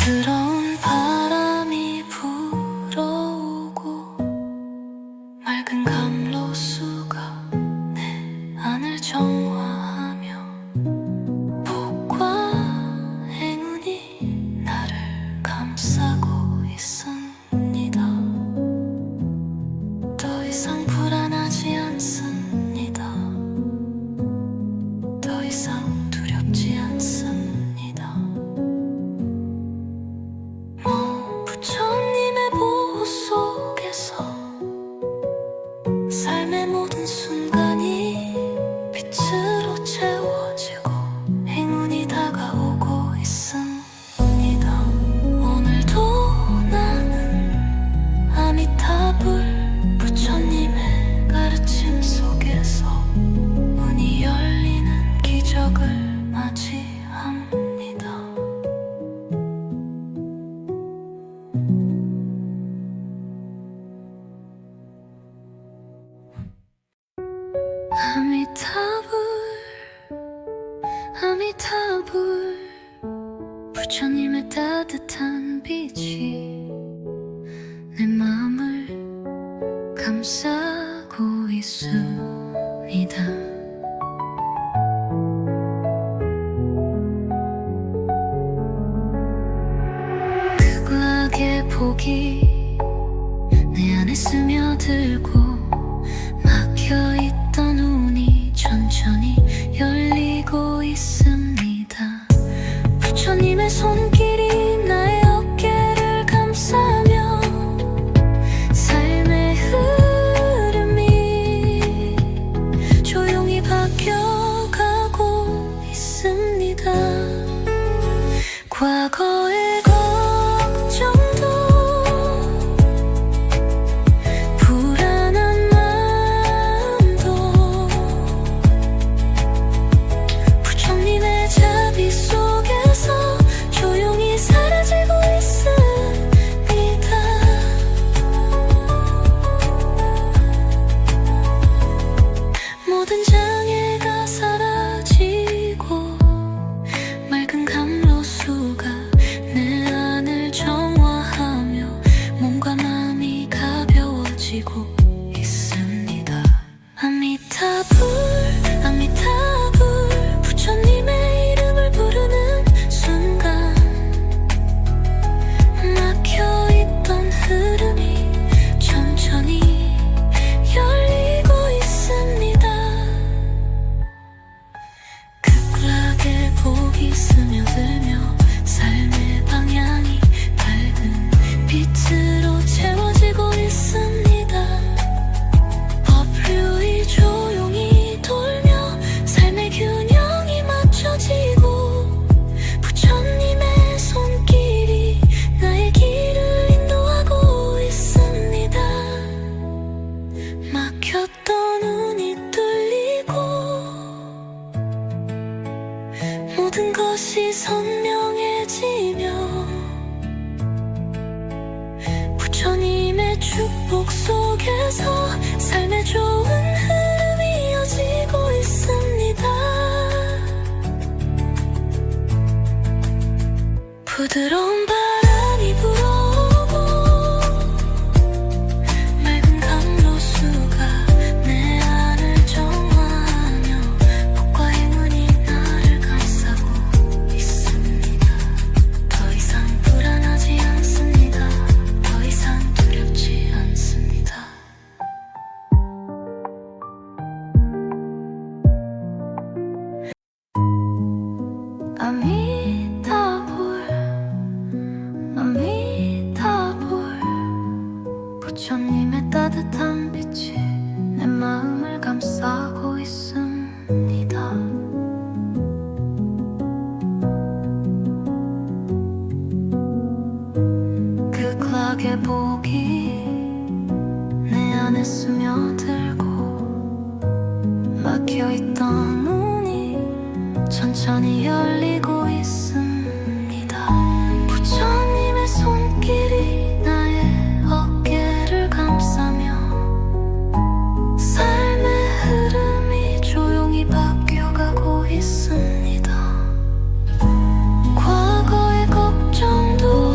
부드러운 바람이 불어오고 맑은 감로수가 내 안을 정화하며 복과 행운이 나를 감싸고 있습니다. 더 이상 불안하지 않습니다. 더 이상 두렵지 않습니다. 부처님의 보호 속에서 삶의 모든 순간이 빛으로 채워지고 행운이 다가오고 있습니다. 오늘도 나는 아미타불 부처님의 가르침 속에서 문이 열리는 기적을 맞이합니다. 아미타불 아미타불 부처님의 따뜻한 빛이 내 마음을 감싸고 있습니다. 극락의 복이 내 안에 스며들고 막혀있던 눈이 천천히 열리고 있습니다. 부처님의 손길이 나의 어깨를 감싸며 삶의 흐름이 조용히 바뀌어가고 있습니다. 과거의 걱정도 불안한 마음도 부처님의 자비 속에서 조용히 사라지고 있습니다. 모든 장애가 사라지고 맑은 감로수가 내 안을 정화하며 몸과 마음이 가벼워지고 있습니다. 아미타불 아미타불 부처님의 이름을 부르는 순간 막혀있던 흐름이 천천히 열리고 있습니다. 극락의 복이 스며들며 삶의 방향이 밝은 빛으로 채워지고 있습니다. 법류이 조용히 돌며 삶의 균형이 맞춰지고 부처님의 손길이 나의 길을 인도하고 있습니다. 막혔던 눈이 뚫리고 모든 것이 선명해지며 부처님의 축복 속에서 삶의 좋은 흐름이 이어지고 있습니다. 부드러운 바람이 불어오고 맑은 감로수가 내 안을 정화하며 복과 행운이 나를 감싸고 있습니다. 더 이상 불안하지 않습니다. 더 이상 두렵지 않습니다. 아미타불 아미타불 부처님의 따뜻한 빛이 내 마음을 감싸고 있습니다. 극락의 복이 내 안에 스며들고 막혀있던 눈이 천천히 열리고 있습니다. 부처님의 손길이 나의 어깨를 감싸며 삶의 흐름이 조용히 바뀌어가고 있습니다. 과거의 걱정도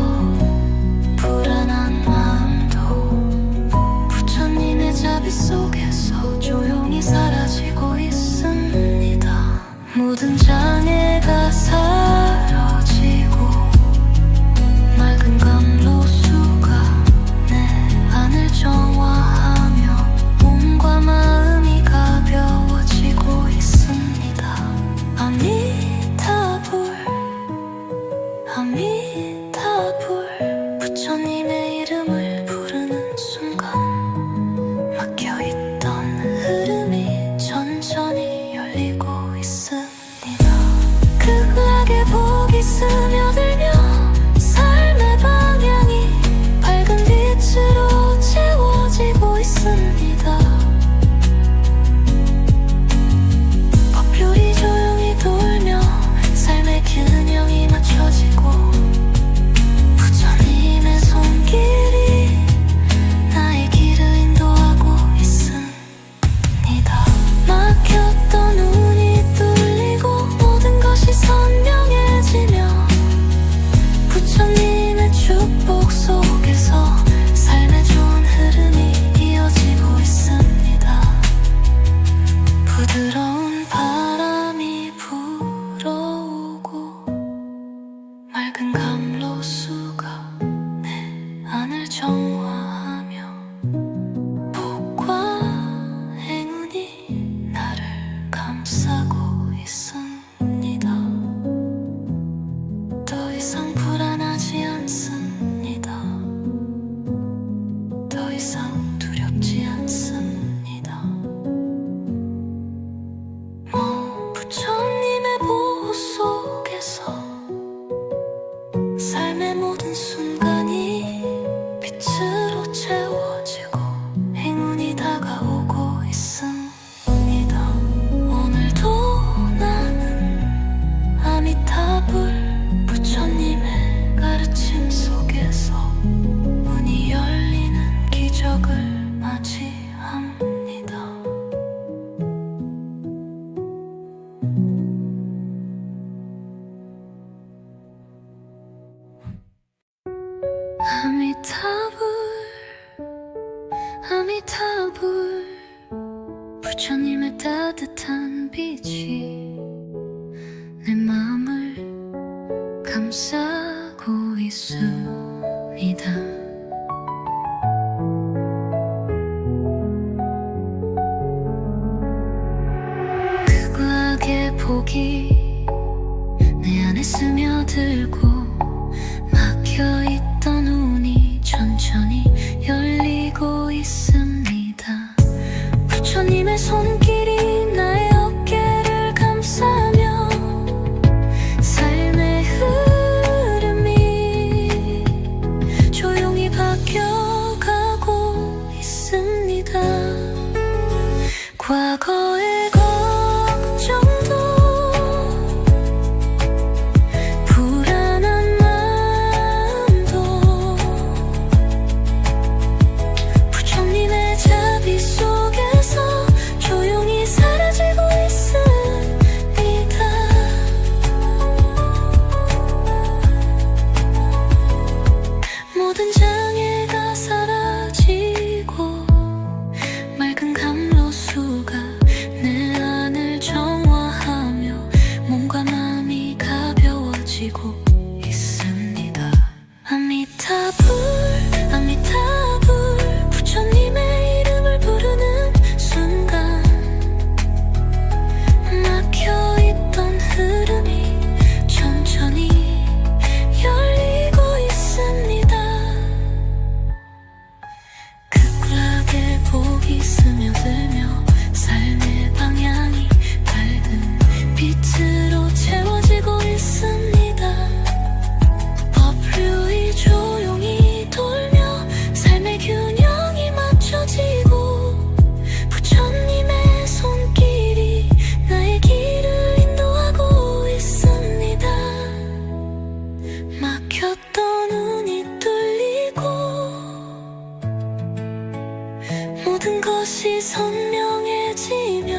삶의 모든 순간이 빛으로 채워지고 행운이 다가오고 있습니다. 오늘도 나는 아미타불 부처님의 가르침 속에서 문이 열리는 기적을 맞이합니다. 아미타불 아미타불 부처님의 따뜻한 빛이 내 마음을 감싸고 있습니다. 극락의 복이 내 안에 스며들고 막혀있던 운이 천천히 열리고 있습니다. 부처님의 손길이 나의 어깨를 감싸며 삶의 흐름이 조용히 바뀌어가고 있습니다. 과거의 걱정도 불안한 마음도 부처님의 자비 속에서 조용히 사라지고 있습니다. 모든 장애가 사라지고 맑은 감로수가 내 안을 정화하며 몸과 마음이 가벼워지고 있습니다. 아미타불 아미타불 부처님의 이름을 부르는 순간 막혀있던 흐름이 천천히 열리고 있습니다. 극락의 복이 스며들며 삶의 방향이 밝은 빛으로 채워지고 있습니다. 법류이 조용히 돌며 삶의 균형이 맞춰지고 부처님의 손길이 나의 길을 인도하고 있습니다. 막혔던 눈이 뚫리고 모든 것이 선명해지며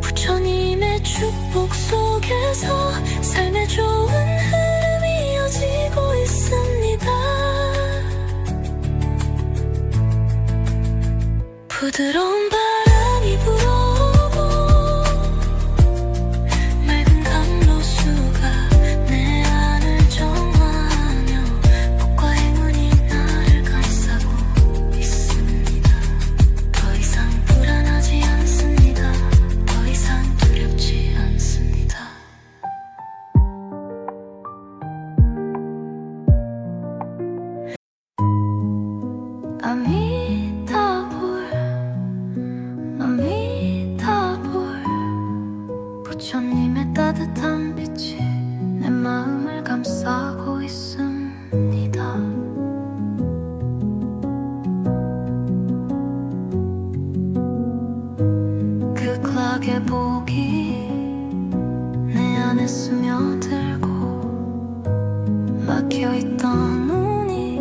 부처님의 축복 속에서 삶의 좋은 흐름이 이어지고 있습니다. 부드러운 바람이 불어오고 맑은 감로수가 내 안을 정화하며 복과 행운이 나를 감싸고 있습니다. 더 이상 불안하지 않습니다. 더 이상 두렵지 않습니다. 아미타불 아미타불 부처님의 따뜻한 빛이 내 마음을 감싸고 있습니다. 극락의 복이 내 안에 스며들고 막혀있던 문이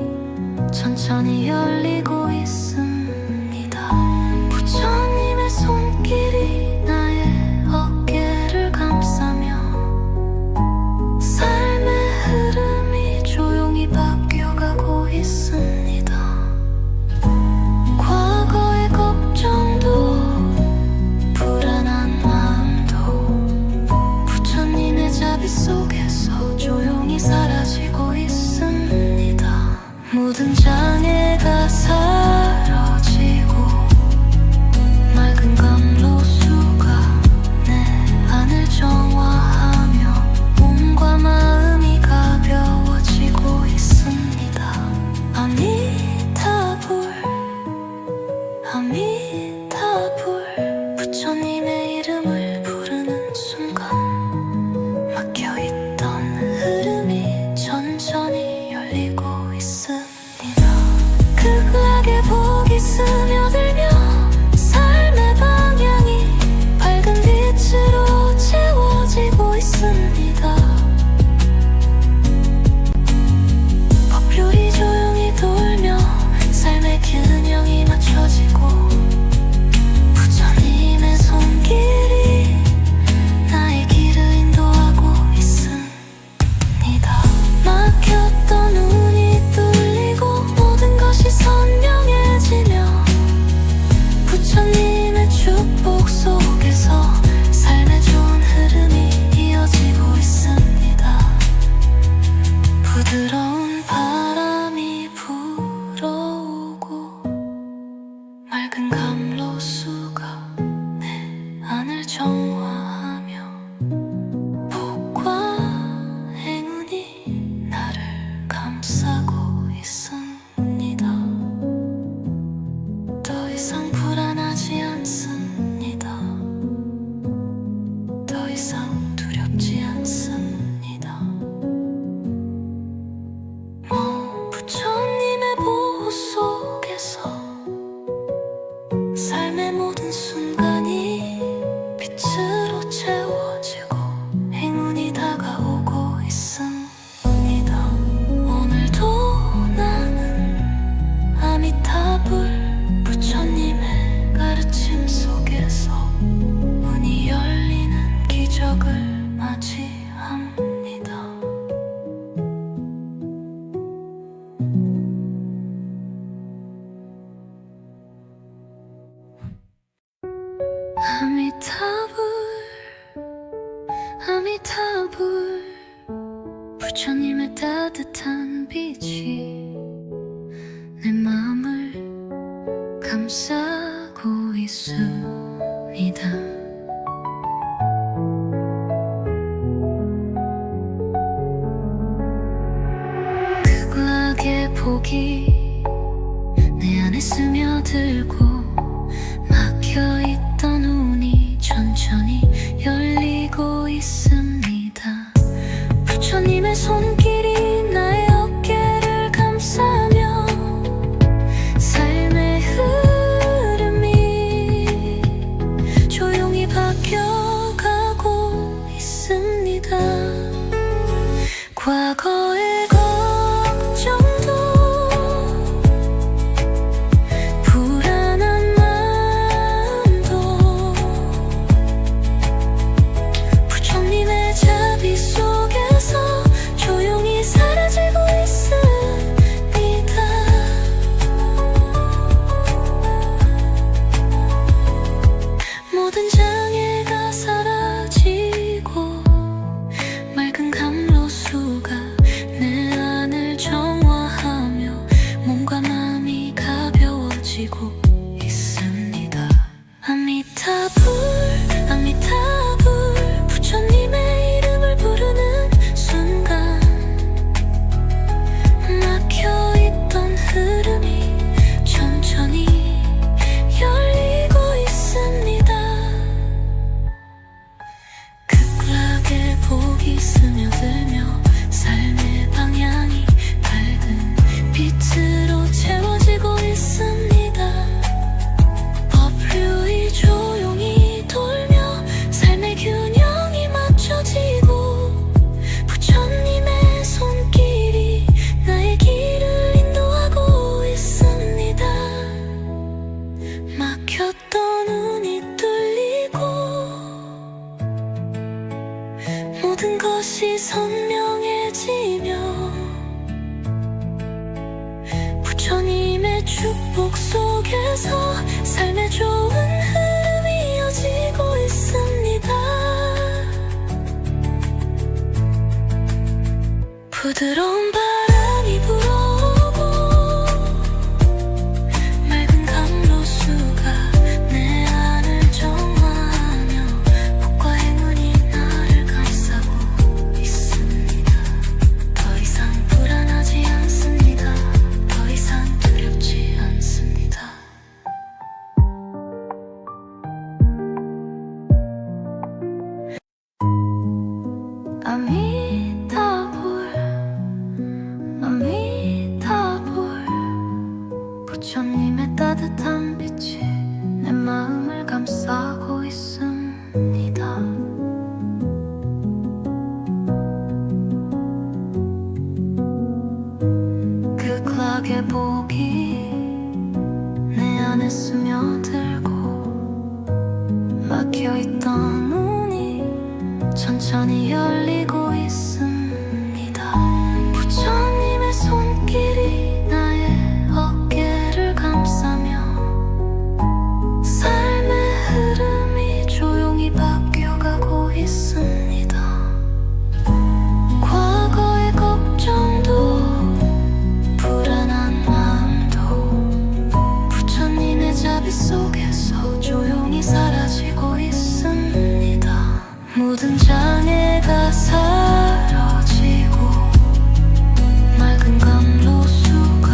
천천히 열리고 있습니다. 부처님의 손길이 나의 어깨를 감싸며 삶의 흐름이 조용히 바뀌어가고 있습니다. 과거의 걱정도 불안한 마음도 부처님의 자비 속에서 조용히 사라지고 있습니다. 모든 장애 부처님의 따뜻한 빛이 내 마음을 감싸고 있습니다. 극락의 복이 내 안에 스며들고 막혀있던 문이 천천히 열리고 있습니다. 부처님의 손길이 나의 어깨를 감싸며 삶의 흐름이 조용히 바뀌어가고 있습니다. 과거의 걱정도 불안한 마음도 부처님의 자비 속에서 조용히 사라지고 있습니다. 모든 장애가 사라지고 맑은 감로수가 내 안을 정화하며 몸과 마음이 가벼워지고 있습니다. 아미타불 아미타불 부처님의 이름을 부르는 순간 막혀있던 흐름이 천천히 열리고 있습니다. 극락의 복이 스며들며 삶의 방향이 밝은 빛으로 채워지고 있습니다. 법류이 조용히 돌며 삶의 균형이 맞춰지고 부처님의 손길이 나의 길을 인도하고 있습니다. 막혔던 눈이 뚫리고 모든 것이 선명해지며 부처님의 축복 속에서 삶의 좋은 흐름이 이어지고 있습니다. 부드러운 바람이 불어오고 맑은 감로수가 내 안을 정화하며 복과 행운이 나를 감싸고 있습니다. 더 이상 불안하지 않습니다. 더 이상 두렵지 않습니다. 아미타불 아미타불 부처님의 따뜻한 빛이 내 마음을 감싸고 있습니다. 극락의 복이 내 안에 스며들고 막혀있던 문이 천천히 열리고 있습니다. 부처님의 손길이 나의 어깨를 감싸며 삶의 흐름이 조용히 바뀌어가고 있습니다. 과거의 걱정도 불안한 마음도 부처님의 자비 속에서 조용히 사라지고 있습니다. 모든 장애가 사라지고 맑은 감로수가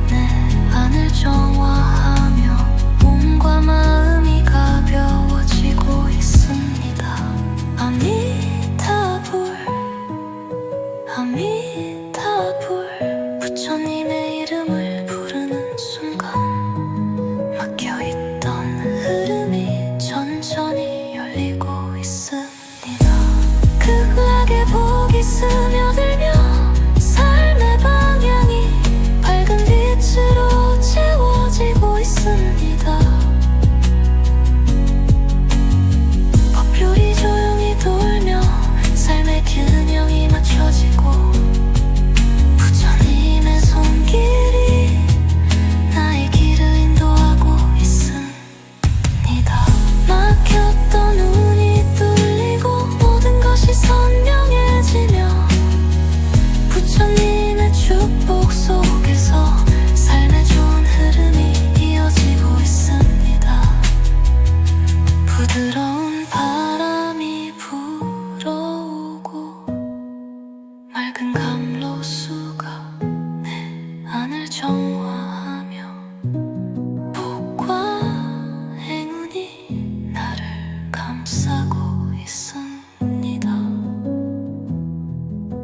내 안을 정화하며 몸과 마음이 가벼워지고 있습니다. 아미타불 아미타불 부처님의 이름을 부르는 순간 막혀있던 흐름이 천천히 열리고 있습니다. 극락의 복이 스며들며 삶의 방향이 밝은 빛으로 채워지고 있습니다. 법률이 조용히 돌며 삶의 균형이 맞춰지고 부처님의 손길이 맑은 감로수가 내 안을 정화하며 복과 행운이 나를 감싸고 있습니다.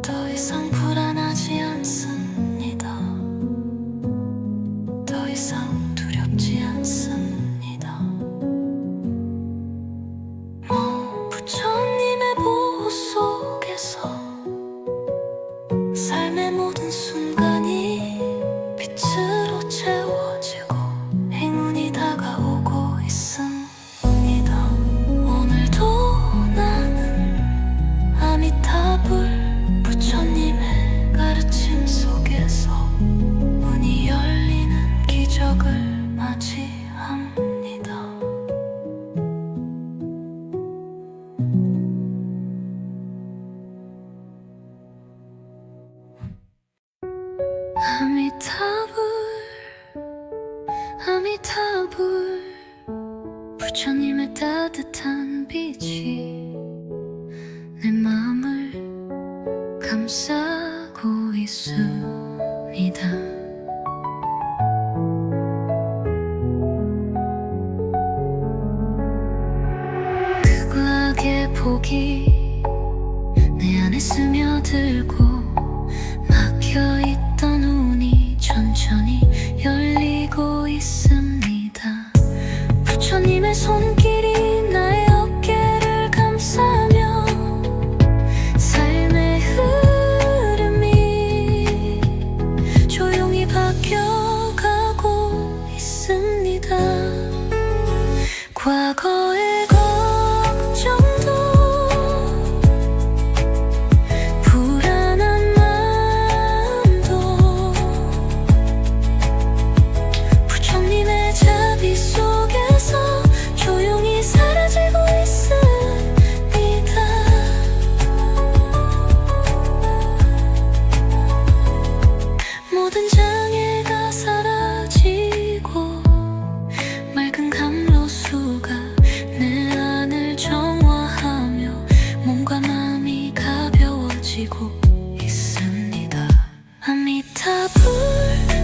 더 이상 불안하지 않습니다. 더 이상 두렵지 않습니다. 부처님의 보호 속에서 삶의 모든 순간이 빛으로 채워지고 행운이 다가오고 있습니다. 오늘도 나는 아미타불 부처님의 가르침 속에서 문이 열리는 기적을 맞이합니다. 아미타불 아미타불 부처님의 따뜻한 빛이 내 마음을 감싸고 있습니다. 극락의 복이 내 안에 스며들고 막혀있던 눈이 천천히 열리고 있습니다. 부처님의 손길이 나의 어깨를 감싸며 삶의 흐름이 조용히 바뀌어가고 있습니다. 과거의 걱정도 불안한 마음도 부처님의 자비 속에서 조용히 사라지고 있습니다. 모든 장애가 사라지고 맑은 감로수가 내 안을 정화하며 몸과 마음이 가벼워지고 있습니다. 아미타불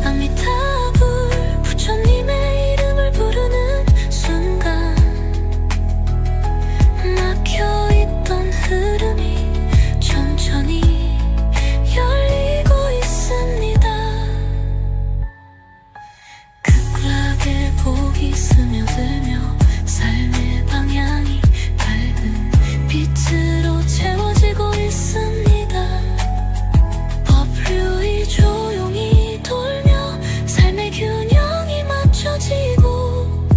아미타불 부처님의 이름을 부르는 순간 막혀있던 흐름이 천천히 열리고 있습니다. 극락의 복이 스며들며 삶의 방향이 밝은 빛으로 채워지고 있습니다. 법류이 조용히 돌며 삶의 균형이 맞춰지고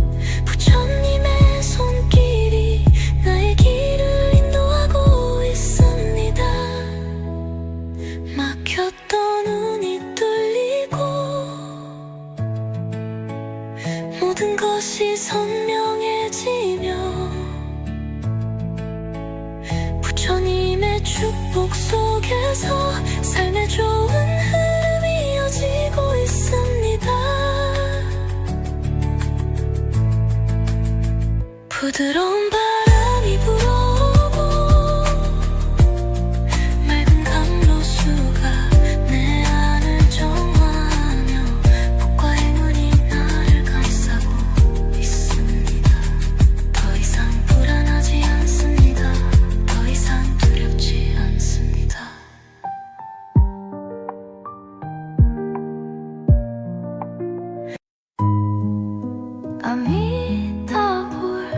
부처님의 손길이 나의 길을 인도하고 있습니다. 막혔던 눈이 뚫리고 모든 것이 선명해지며 부처님의 축복 속에서 삶의 좋은 흐름이 이어지고 있습니다. 부드러운 바람이 불어오고 맑은 감로수가 내 안을 정화하며 복과 행운이 나를 감싸고 있습니다. 더 이상 불안하지 않습니다. 더 이상 두렵지 않습니다. 아미타불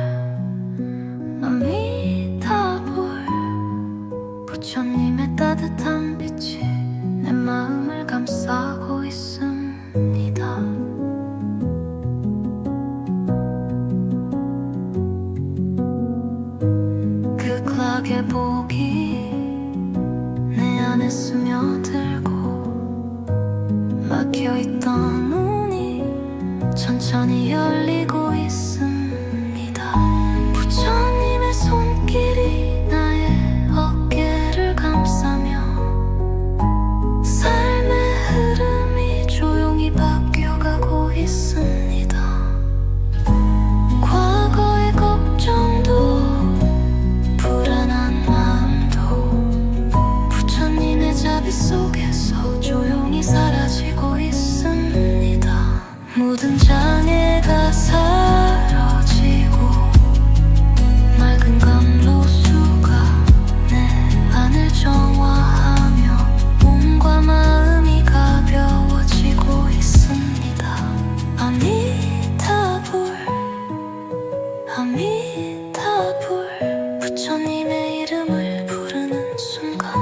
아미타불 부처님의 따뜻한 빛이 내 마음을 감싸고 있습니다. 극락의 복이 내 안에 스며들고 막혀있던 눈이 천천히 열리고 있습니다. 부처님의 손길이 나의 어깨를 감싸며 삶의 흐름이 조용히 바뀌어가고 있습니다. 과거의 걱정도 불안한 마음도 부처님의 자비 속 속에서 조용히 사라지고 있습니다. 모든 장애가 사라지고 맑은 강로수가 내 안을 정화하며 몸과 마음이 가벼워지고 있습니다. 아미타불 아미타불 부처님의 이름을 부르는 순간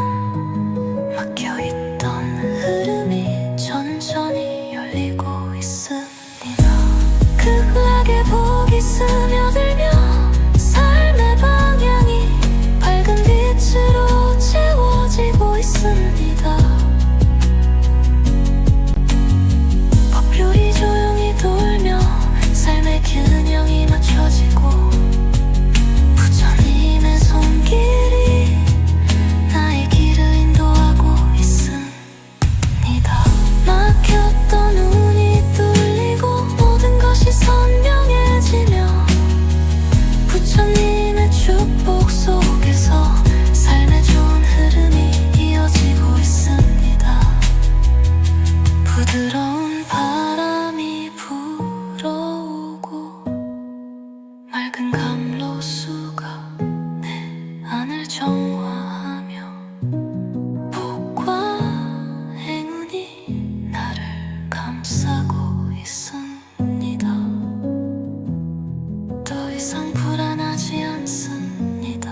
막혀있던 흐름이 천천히 열리고 있습니다. 극락의 복이 스며들며 삶의 방향이 밝은 빛으로 채워지고 있습니다. 법률이 조용히 돌며 삶의 균형이 맞춰지고 부처님의 손길이 나의 길을 인도하고 있습니다. 막혔던 눈이 뚫리고 모든 것이 선명해지며 부처님의 축복 속에서 삶의 좋은 흐름이 이어지고 있습니다. 부드러운 바람이 불어오고 맑은 강로수가 내 안을 정화하며 복과 행운이 나를 감싸고 있습니다. 더 이상 불안하지 않습니다.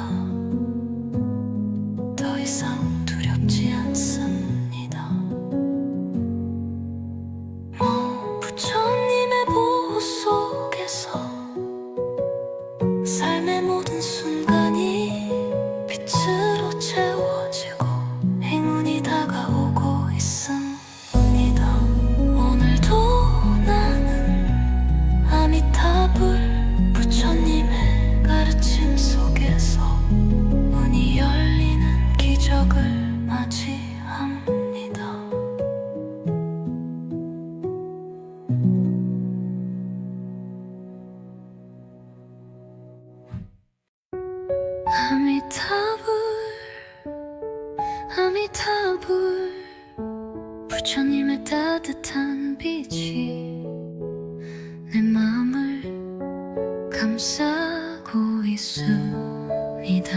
더 이상 두렵지 않습니다. 부처님의 보호 속에서 삶의 모든 순간이 빛으로 채워지고 행운이 다가오고 있습니다. 오늘도 나는 아미타불 부처님의 가르침 속에서 문이 열리는 기적을 맞이합니다. 아미타불 아미타불 부처님의 따뜻한 빛이 내 마음을 감싸고 있습니다.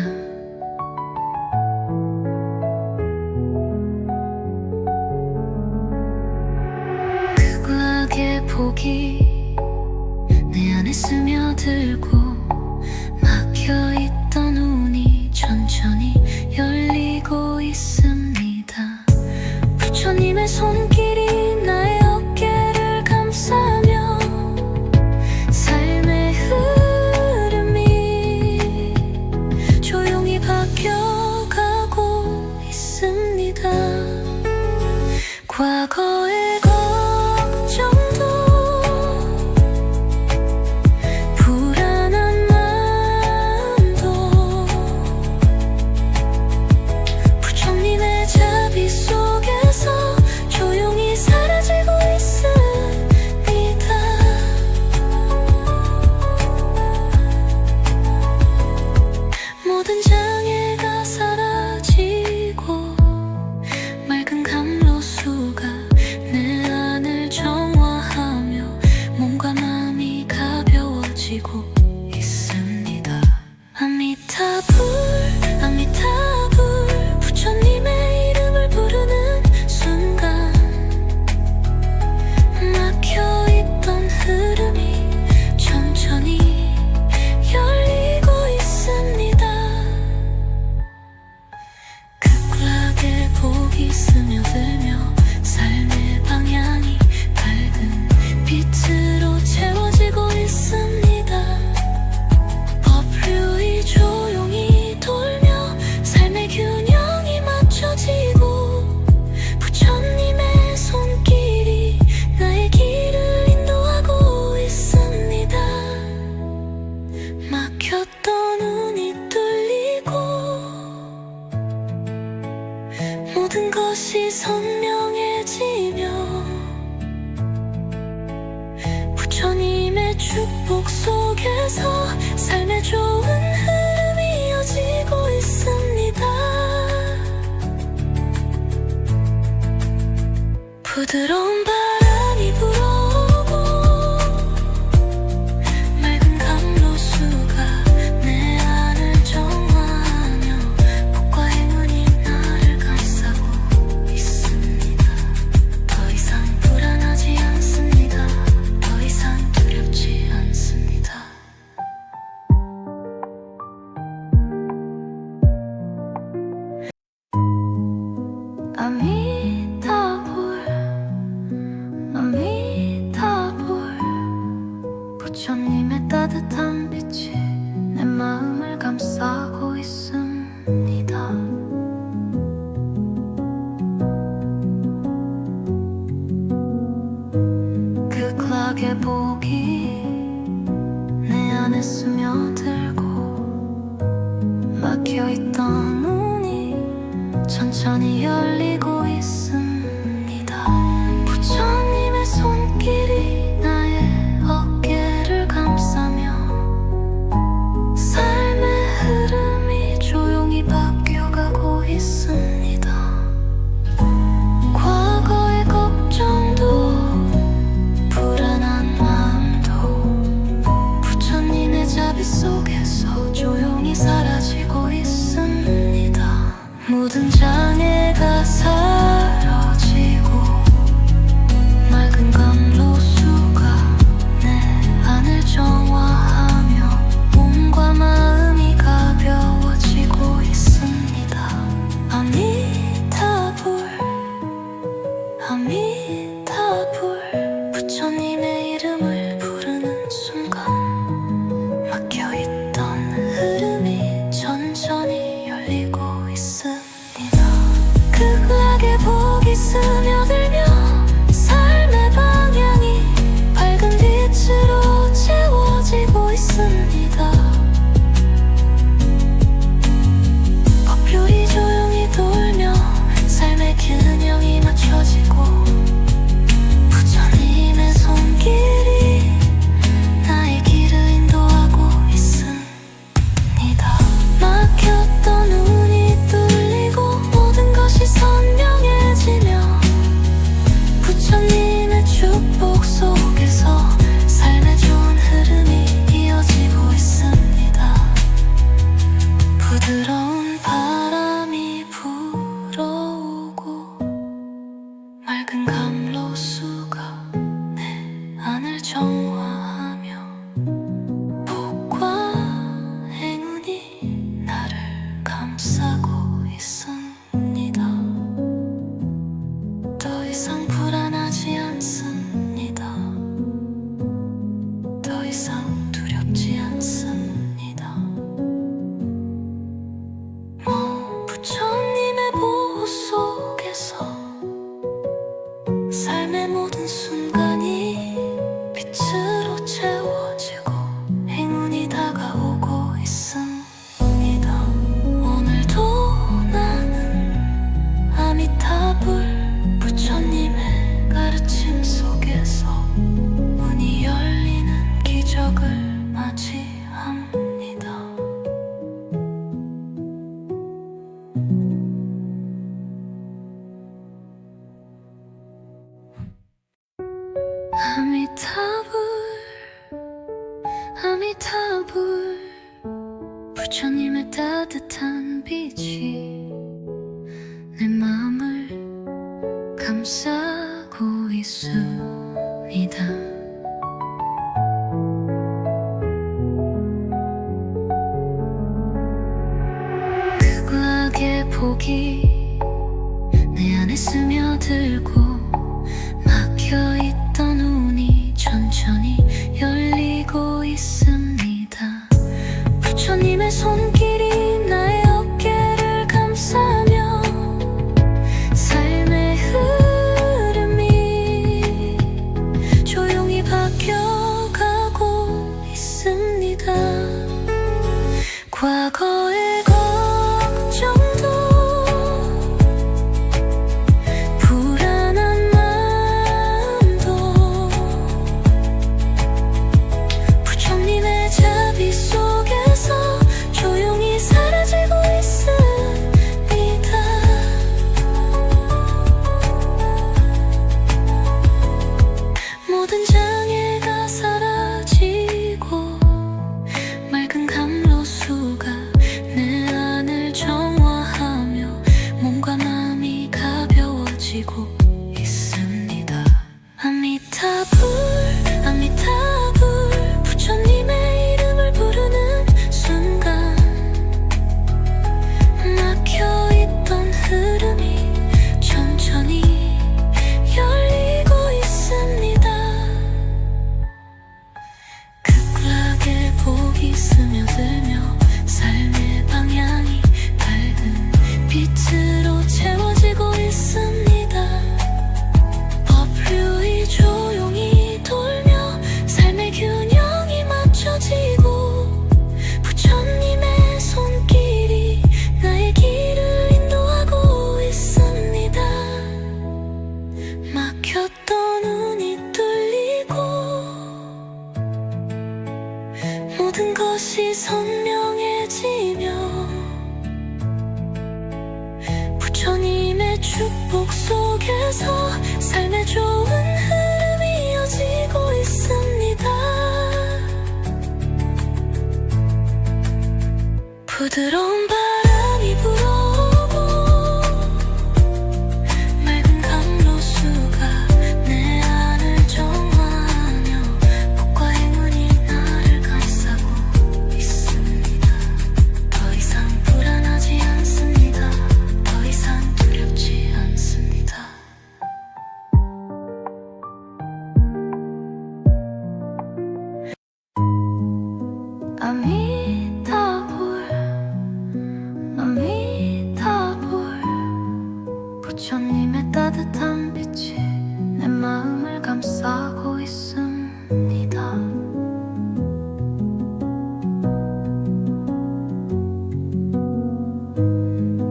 극락의 복이 내 안에 스며들고 막혀있던 눈이 천천히 열리고 있습니다. 부처님의 손길이 나의 어깨를 감싸며 삶의 흐름이 조용히 바뀌어가고 있습니다. 과거의 걱정도 불안한 마음도 부처님의 자비 속에서 조용히 사라지고 있습니다. 모든 장애가 사라지고 맑은 강로수가 내 안을 정화하며 몸과 마음이 가벼워지고 있습니다. 아미타불 아미타불 부처님의 이름을 부르는 순간 막혀있던 흐름이 천천히 열리고 있습니다. 극락의 복이 스며들며 삶의 방향이 밝은 빛으로 채워지고 있습니다. 법률이 조용히 돌며 삶의 균형이 맞춰지고 부처님의 손길이 나의 길을 인도하고 있습니다. 막혔던 눈이 뚫리고 모든 것이 선명해지며 부처님의 축복 속에서 삶의 좋은 흐름이 이어지고 있습니다. 부드러운 바람이 불어오고 맑은 감로수가 내 안을 정화하며 복과 행운이 나를 감싸고 있습니다. 더 이상 불안하지 않습니다. 더 이상 두렵지 않습니다. 아미타불 부처님의 따뜻한 빛이 내 마음을 감싸고 있습니다. 극락의 복이 내 안에 스며들고 막혀있던 문이 천천히 열리고 있습니다. 부처님의 손길이 나의 어깨를 감싸며 삶의 흐름이 조용히 바뀌어가고 있습니다. 과거의 걱정도 불안한 마음도 부처님의 자비 속에서 조용히 사라지고 있습니다. 모든 장애가 사라지고 맑은 감로수가 내 안을 정화하며 몸과 마음이 가벼워지고 있습니다. 아미타불 아미타불 부처님의 이름을 부르는 순간 막혀있던 흐름이 천천히 열리고 있습니다. 극락의 복이 스며들며 삶의 방향이 밝은 빛으로 채워지고 있습니다. 법요리 조용히 돌며 삶의 균형이 맞춰지고 부처님의 손길이 나의 길을 인도하고 있습니다. 막혔던 눈이 뚫리고 모든 것이 선명해지며 부처님의 축복 속에서 삶의 좋은 흐름이 이어지고 있습니다. 부드러운 바람이 불어오고 맑은 감로수가 내 안을 정화하며 복과 행운이 나를 감싸고 있습니다. 더 이상 불안하지 않습니다. 더 이상 두렵지 않습니다. 부처님의 보호 속에서 삶의 모든 순간이 빛으로 채워지고 행운이 다가오고 있습니다. 오늘도 나는 아미타불 부처님의 가르침 속에서 문이 열리는 기적을 맞이합니다. 아미타불 아미타불 부처님의 따뜻한 빛이 내 마음을 감싸고 있습니다. 극락의 복이 내 안에 스며들고 막혀있던 운이 천천히 열리고 있습니다. 부처님의 손길이 나의 어깨를 감싸며 삶의 흐름이 조용히 바뀌어가고 있습니다. 과거의 걱정도 불안한 마음도 부처님의 자비 속에서 조용히 쏟아지고 있습니다. 아미타불 아미타불 부처님의 이름을 부르는 순간 막혀있던 흐름이 천천히 열리고 있습니다. 극락의 복이 스며들며 삶의 방향이 밝은 빛으로 채워지고 있습니다. 법류이 조용히 돌며 삶의 균형이 맞춰지고 부처님의 손길이 나의 길을 인도하고 있습니다. 막혔던 눈이 뚫리고 모든 것이 선명해지며 부처님의 축복 속에서 삶의 좋은 흐름이 이어지고 있습니다. 부드러운 바람이 불어오고 맑은 강로수가 내 안을 정화하며 복과 행운이 나를 감싸고 있습니다. 더 이상 불안하지 않습니다. 더 이상 두렵지 않습니다. 아미타불 아미타불 부처님의 따뜻한 빛이 내 마음을 감싸고 있습니다.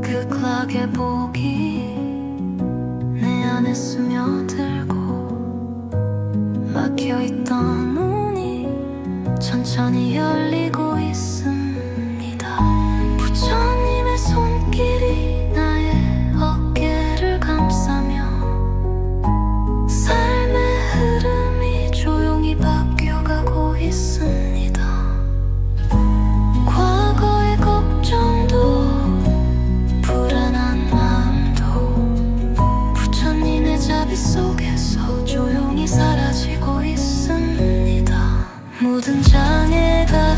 극락의 복이 내 안에 스며들고 막혀있던 눈이 천천히 열리고 있습니다. 부처님의 손길이 나의 어깨를 감싸며 삶의 흐름이 조용히 바뀌어가고 있습니다. 과거의 걱정도 불안한 마음도 부처님의 자비 속에서 조용히 사라지고 있습니다. 모든 장애가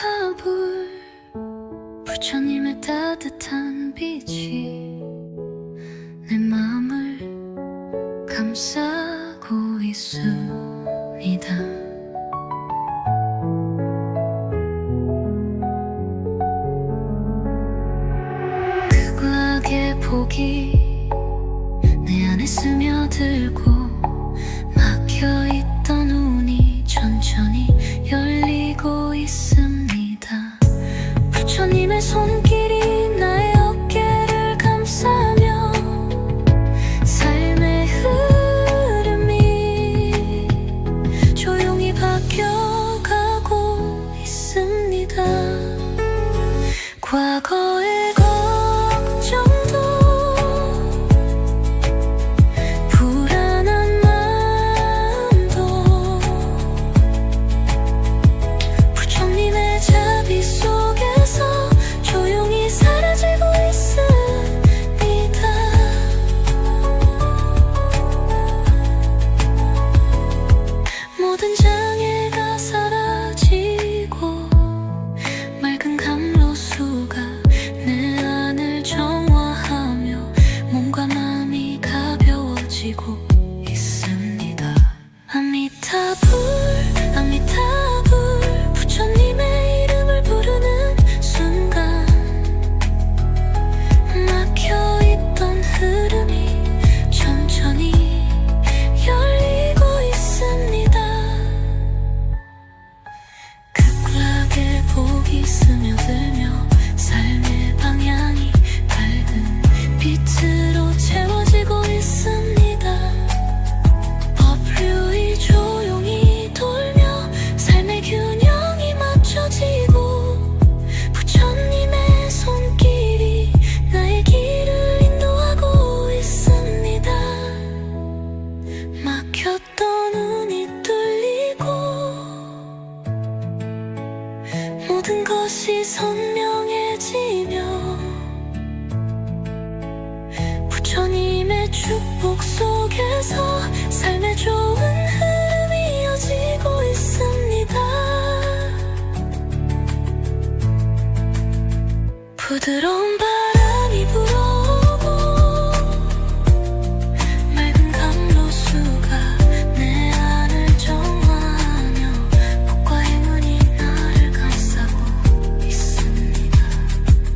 아미타불 부처님의 따뜻한 빛이 내 마음을 감싸고 있습니다. 극락의 복이 내 안에 스며들고 막혀있던 눈이 천천히 열리고 있습니다. 부처님의 손길이 나의 어깨를 감싸며 삶의 흐름이 조용히 바뀌어가고 있습니다. 과거의 걱정도 불안한 마음도 부처님의 자비 속에서 조용히 사라지고 있습니다. 모든 장애가 사라지고 맑은 감로수가 내 안을 정화하며 몸과 마음이 가벼워지고 있습니다. 아미타불 아미타불 부처님의 이름을 부르는 순간 막혀있던 흐름이 천천히 열리고 있습니다. 극락의 복이 스며들며 삶의 방향이 밝은 빛으로 채워지고 있습니다. 법류이 조용히 돌며 삶의 균형이 맞춰지고 부처님의 손길이 나의 길을 인도하고 있습니다. 막혔던 눈이 뚫리고 모든 것이 선명해지며 부처님의 축복 속에서 삶의 좋은 흐름이 이어지고 있습니다. 부드러운 바람이 불어오고 맑은 감로수가 내 안을 정화하며 복과 행운이 나를 감싸고 있습니다.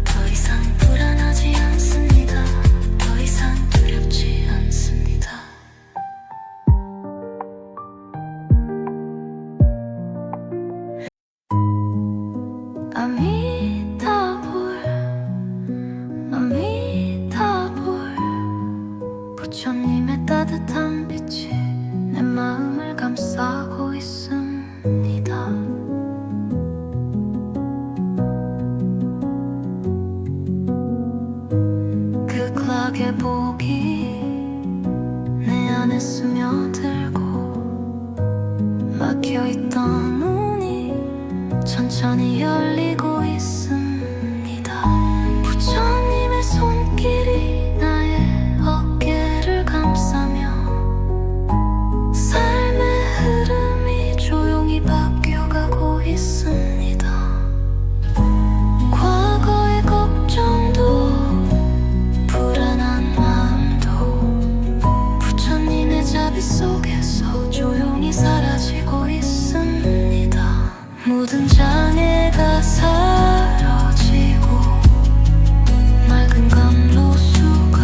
더 이상 불안하지 않습니다. 더 이상 두렵지 않습니다. 아미타불 아미타불 부처님의 따뜻한 빛이 내 마음을 감싸고 있습니다. 극락의 복이 내 안에 스며들고 막혀있던 눈이 천천히 열리고 있습니다. 부처님의 손길이 나의 어깨를 감싸며 삶의 흐름이 조용히 바뀌어가고 있습니다. 과거의 걱정도 불안한 마음도 부처님의 자비 속에서 조용히 사라지고 있습니다. 모든 장애가 사라지고 맑은 감로수가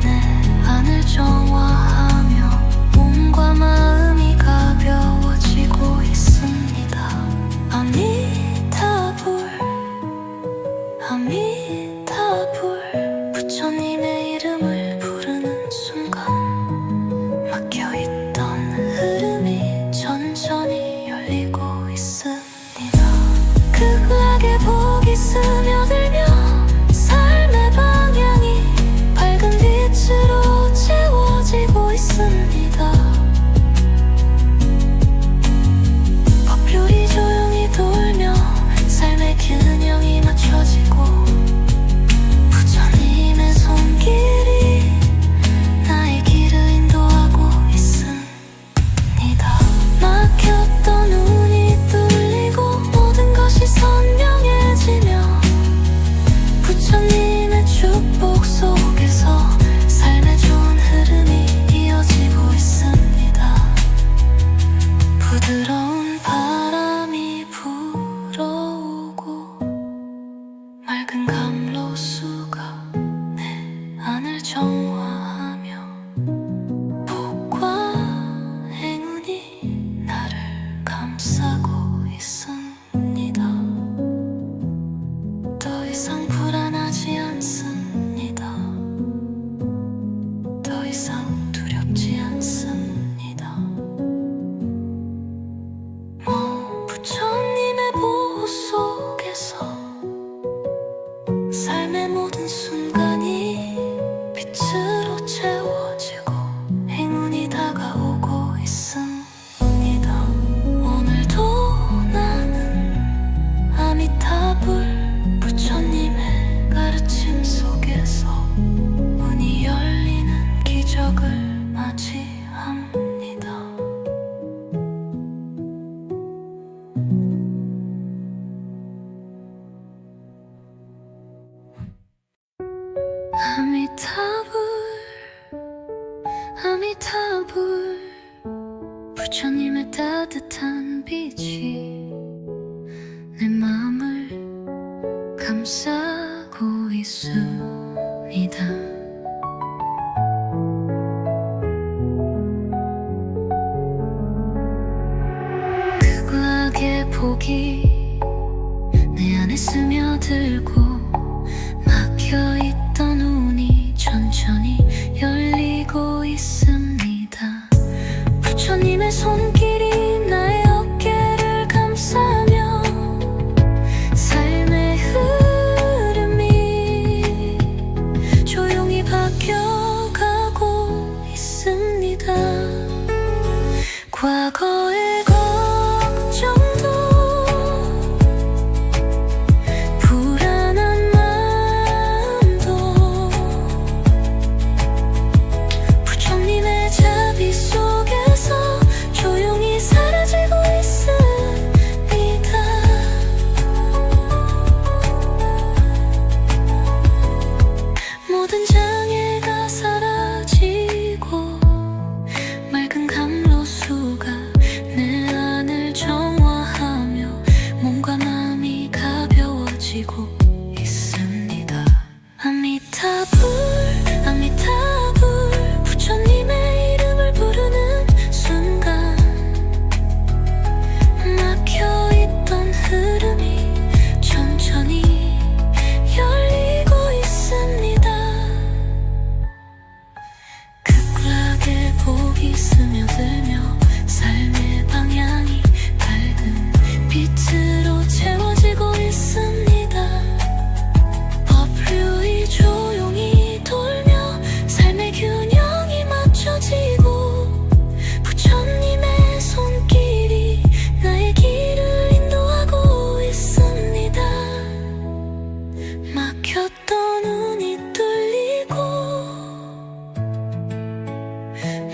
내 안을 정화하며 몸과 마음이 가벼워지고 있습니다. 아미타불 아미타불 부처님의 이름을 부르는 순간 막혀있던 흐름이 천천히 열리고 있습니다. 극락의 복이 스며들며 삶의 방향이 밝은 빛으로 채워지고 있습니다. 법률이 조용히 돌며 삶의 균형이 맞춰지고 부처님의 손길이 나의 길을 인도하고 있습니다. 막혔던 눈이 뚫리고 모든 것이 선 감싸고 있습니다. 극락의 복이 내 안에 스며들고 막혀있던 문이 천천히 열리고 있습니다. 부처님의 손길이 나의 어깨를 감싸며 삶의 흐름이 조용히 바뀌어가고 있습니다. 과거의 걱정도 불안한 마음도 부처님의 자비 속에서 조용히 사라지고 있습니다. 모든 장애가 사라지고 맑은 감로수가 내 안을 정화하며 몸과 마음이 가벼워지고 있습니다. 아미타불 아미타불 부처님의 이름을 부르는 순간 막혀있던 흐름이 천천히 열리고 있습니다. 극락의 복이 스며들며 삶의 방향이 밝은 빛으로 채워지고 있습니다. 법류이 조용히 돌며 삶의 균형이 맞춰지고 부처님의 손길이 나의 길을 인도하고 있습니다. 막혔던 눈이 뚫리고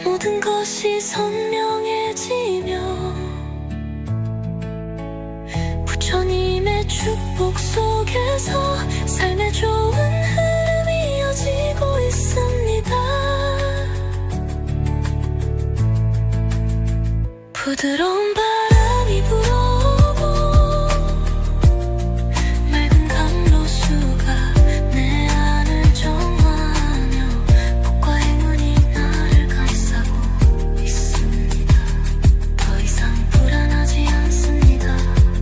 모든 것이 선명해지며 부처님의 축복 속에서 삶의 좋은 흐름이 이어지고 있습니다. 부드러운 바람이 불어오고 맑은 감로수가 내 안을 정화하며 복과 행운이 나를 감싸고 있습니다. 더 이상 불안하지 않습니다.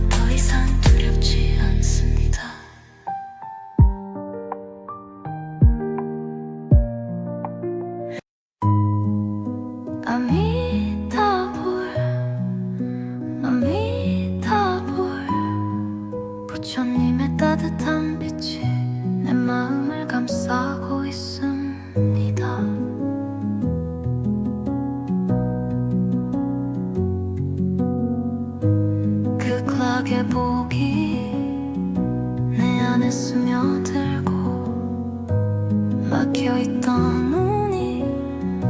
더 이상 두렵지 않습니다. 아미타불 아미타불 부처님의 따뜻한 빛이 내 마음을 감싸고 있습니다. 극락의 복이 내 안에 스며들고 막혀있던 문이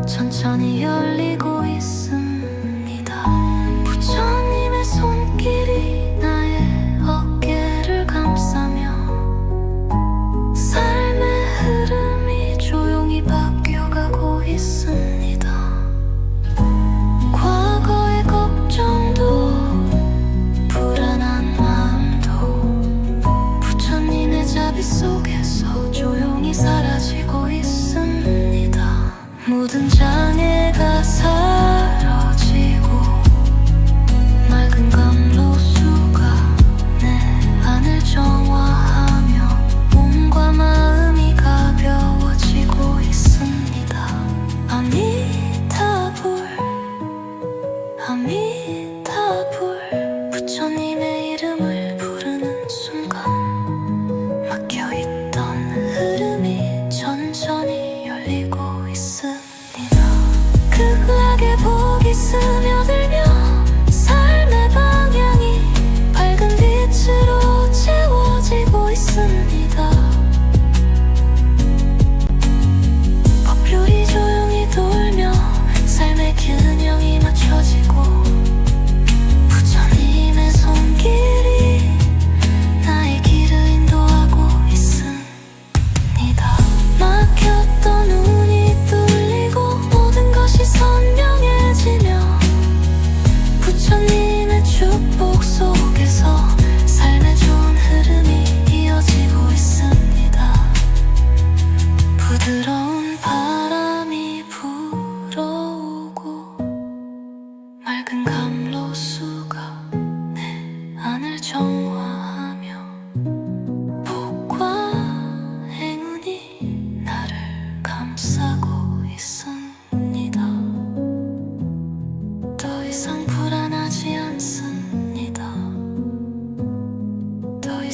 천천히 열리고 있습니다. 부처님의 손길이 나의 어깨를 감싸며 삶의 흐름이 조용히 바뀌어가고 있습니다. 과거의 걱정도 불안한 마음도 부처님의 자비 속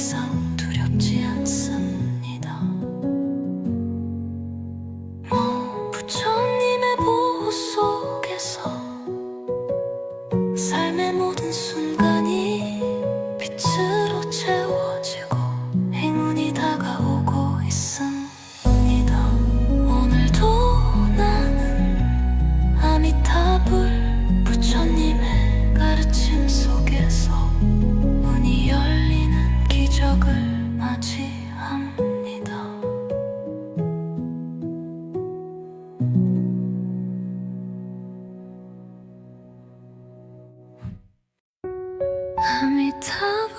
이상 두렵지 않습니다. 부처님의 보호 속에서 삶의 모든 순간이 빛으로 채워지고 행운이 다가오고 있습니다. 오늘도 나는 아미타불 부처님의 가르침 속에서 문이 열리는 기적을 맞이합니다. 아미타불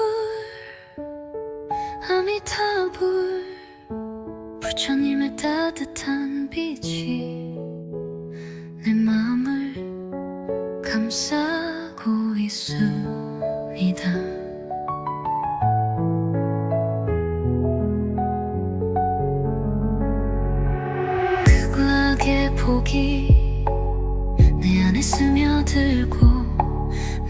아미타불 부처님의 따뜻한 빛이 내 마음을 감싸고 있습니다. 극락의 복이 내 안에 스며들고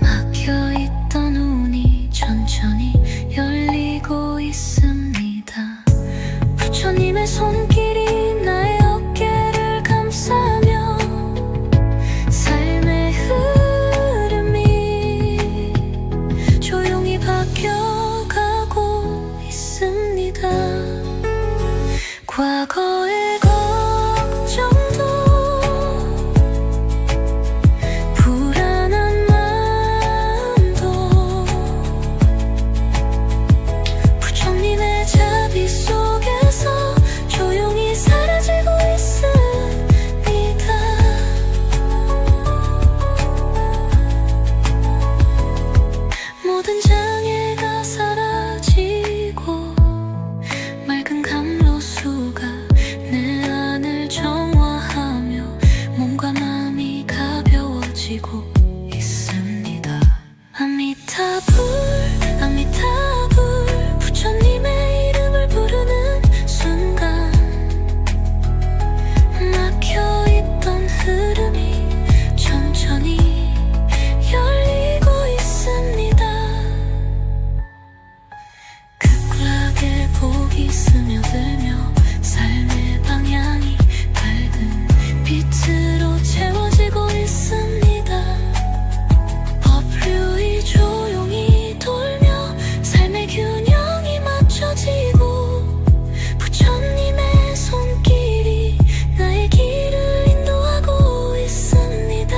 막혀있던 문이 천천히 열리고 있습니다. 부처님의 손길이 나의 어깨를 감싸며 삶의 흐름이 조용히 바뀌어가고 있습니다. 과거의 걱정도 불안한 마음도 부처님의 자비 속에서 조용히 사라지고 있습니다. 모든 장애가 사라지고 맑은 감로수가 내 안을 정화하며 몸과 마음이 가벼워지고 있습니다. 아미타불 아미타불 부처님의 이름을 부르는 순간 막혀있던 흐름이 천천히 열리고 있습니다. 극락의 복이 스며들며 삶의 방향이 밝은 빛으로 채워지고 있습니다. 법류이 조용히 돌며 삶의 균형이 맞춰지고 부처님의 손길이 나의 길을 인도하고 있습니다.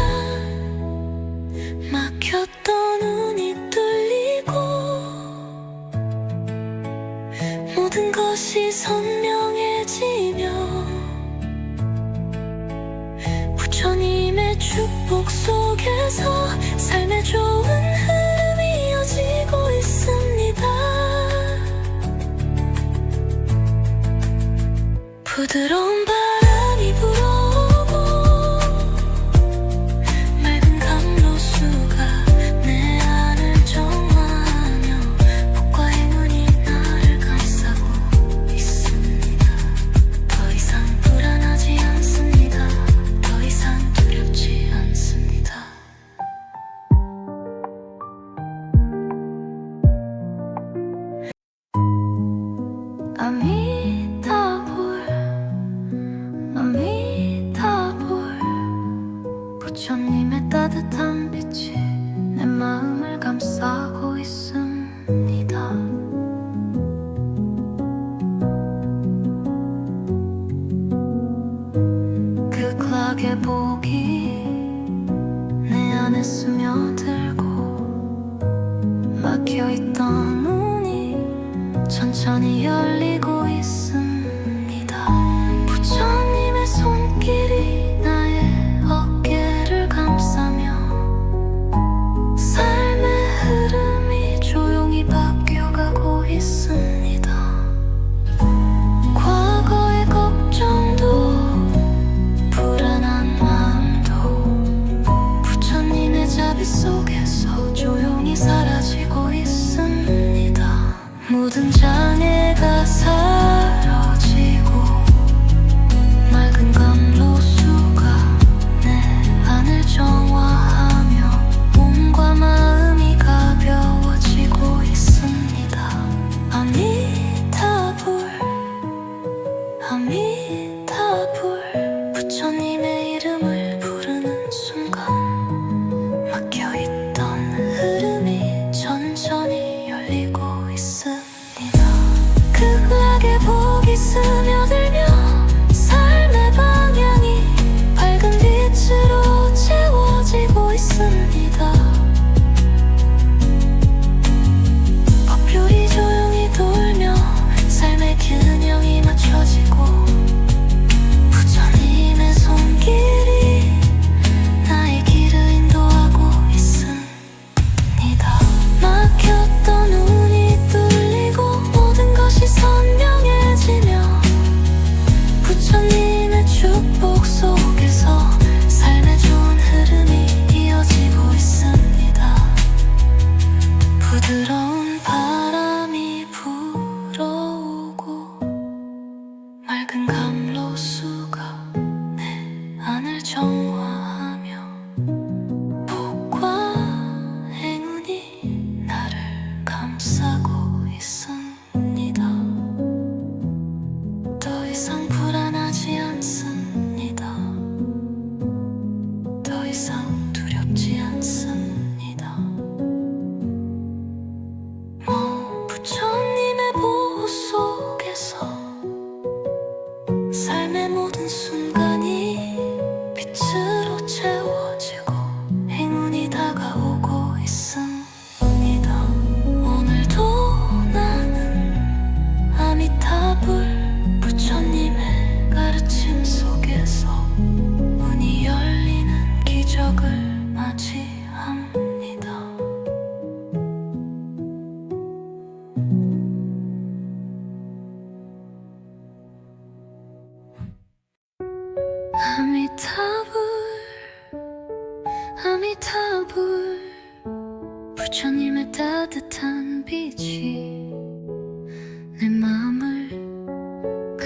막혔던 눈이 뚫리고 모든 것이 선명해지며 부처님의 축복 속에서 삶의 좋은 흐름이 이어지고 있습니다. 부드러운 바람이 불어오고 맑은 감로수가 내 안을 정화하며 복과 행운이 나를 감싸고 있습니다. 더 이상 불안하지 않습니다. 더 이상 두렵지 않습니다. 아미타불 아미타불 부처님의 따뜻한 빛이 내 마음을 감싸고 있습니다. 극락의 복이 내 안에 스며들고 막혀있던 문이 천천히 열리고 있습니다. 부처님의 손길이 나의 어깨를 감싸며 삶의 흐름이 조용히 바뀌어가고 있습니다. 과거의 걱정도 불안한 마음도 부처님의 자비 속에서 조용히 사라지고 있습니다. 모든 장애가 사라지고 맑은 감로수가 내 안을 정화하며 몸과 마음이 가벼워지고 있습니다. 아미타불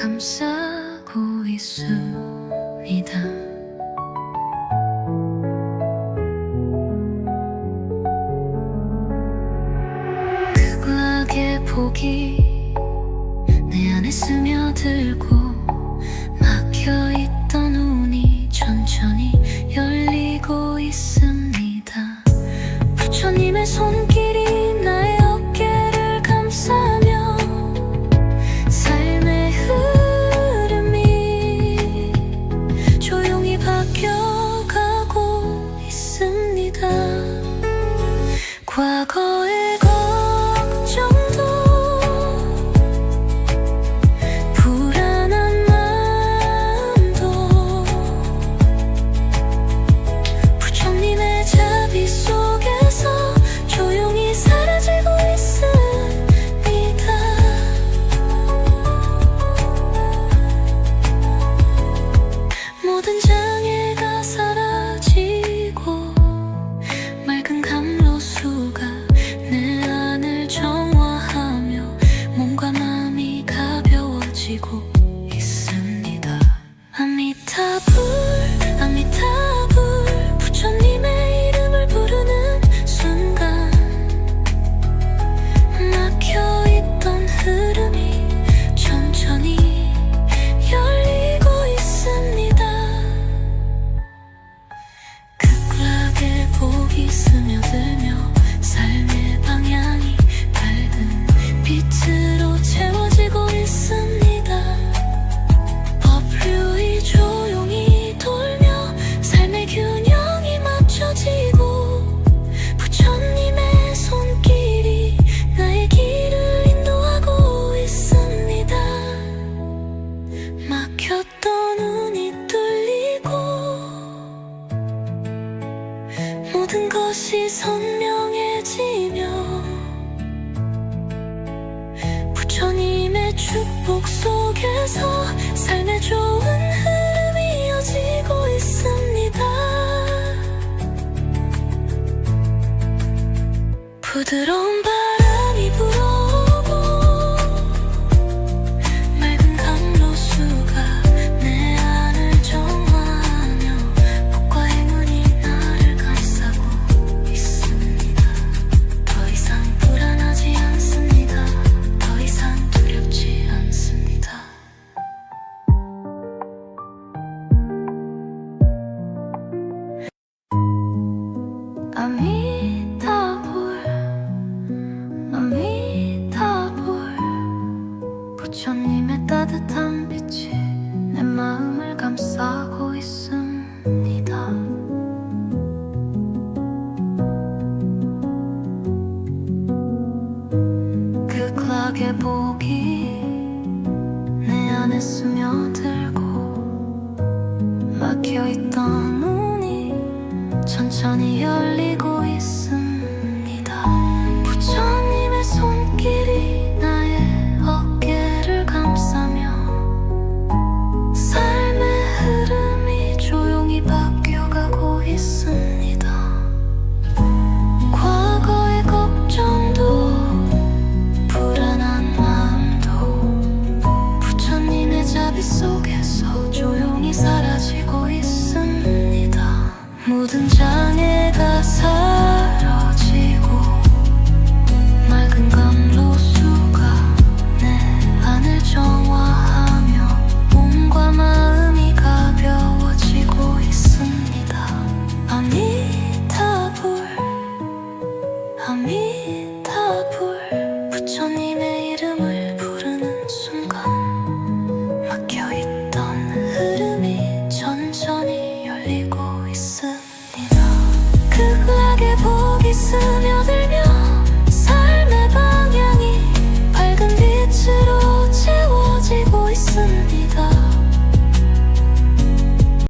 감싸고 있습니다. 극락의 복이 내 안에 스며들고 막혀있던 눈이 천천히 열리고 있습니다. 부처님의 손길이 나의 어깨를 감싸며 삶의 흐름이 조용히 바뀌어가고 있습니다. 과거의 걱정도 불안한 마음도 부처님의 자비 속에서 조용히 사라지고 있습니다. 모든 장애가 사라지고 맑은 감로수가 내 안을 정화하며 몸과 마음이 가벼워지고 있습니다. 아미타불 아미타불 부처님의 이름을 부르는 순간 막혀있던 흐름이 천천히 열리고 있습니다. 극락의 복이 스며들며 삶의 방향이 밝은 빛으로 채워지고 있습니다. 법류이 조용히 돌며 삶의 균형이 맞춰지고 부처님의 손길이 나의 길을 인도하고 있습니다. 막혔던 눈이 뚫리고 모든 것이 선명해지며 부처님의 축복 속에서 삶의 좋은 흐름이 이어지고 있습니다. 부드러운 바람이 불어오고 맑은 감로수가 내 안을 정화하며 복과 행운이 나를 감싸고 있습니다. 더 이상 불안하지 않습니다. 더 이상 두렵지 않습니다. 아미타불 아미타불 부처님의 따뜻한 빛이 내 마음을 감싸고 있습니다. 극락의 복이 내 안에 스며들고 막혀있던 눈이 천천히 열리고 있습니다. 부처님의 손길이 나의 어깨를 감싸며 삶의 흐름이 조용히 바뀌어가고 있습니다. 과거의 걱정도 불안한 마음도 부처님의 자비 속에서 조용히 사라지고 있습니다. 모든 장애가 사라지고 맑은 감로수가 내 안을 정화하며 몸과 마음이 가벼워지고 있습니다. 아미타불 아미타불 부처님의 이름을 부르는 순간 막혀있던 흐름이 천천히 열리고 있습니다. 극락의 복이 스며들